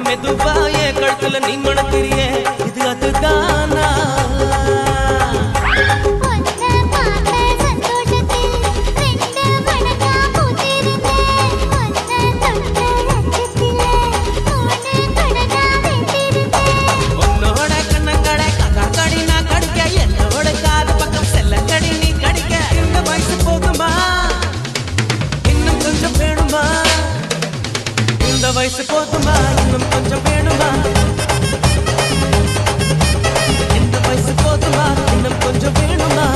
மெதுவா என் கழுத்துல நீ மணக்கிறியே இது அதுதானா உன்னோட கண்ணங்கடை கடி நான் கடிக்க என்னோட காது பக்கம் செல்ல கடி நீ கடிக்க இந்த வயசு போதுமா இன்னும் கொஞ்சம் வேணுமா இந்த வயசு போதுமா இன்னும் கொஞ்சம் வேணுமா இந்த வயசு போதுமா இன்னும் கொஞ்சம் வேணுமா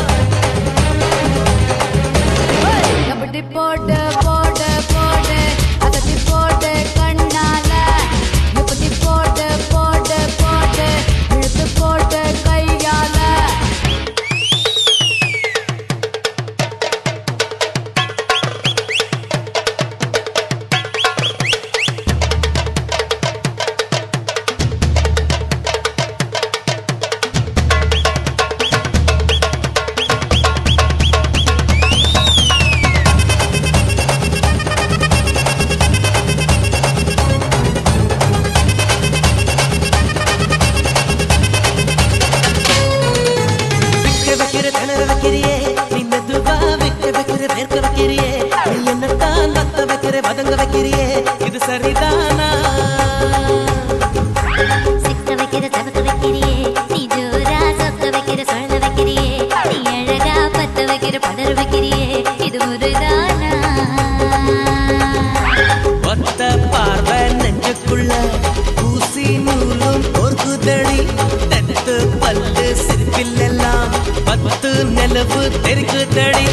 கபடி போடு போடு போடு அதட்டி போடு கண்ணால இப்படி போடு போடு போடு இழுத்து போடு கையால திணற வைக்கிறியே நீ மெதுவா விக்க வைக்கிற வேர்க்க வைக்கிறியே நீ என்னத்தான் நத்த வைக்கிற வதங்க வைக்கிறியே இது சரிதானா சிக்க வைக்கிற தவக்க வைக்கிறியே நீ ஜோரா சொக்க வைக்கிற சொல்ல வைக்கிறியே நீ அழகா பத்த வைக்கிற பதற வைக்கிறியே இது முறைதானா ஒத்த பார்வை நெஞ்சுக்குள்ள ஊசி நூலும் பொறுக்குதடி தத்து பல்லு சிரிப்பில் எல்லாம் பத்து நிலவு தெரிக்குதடி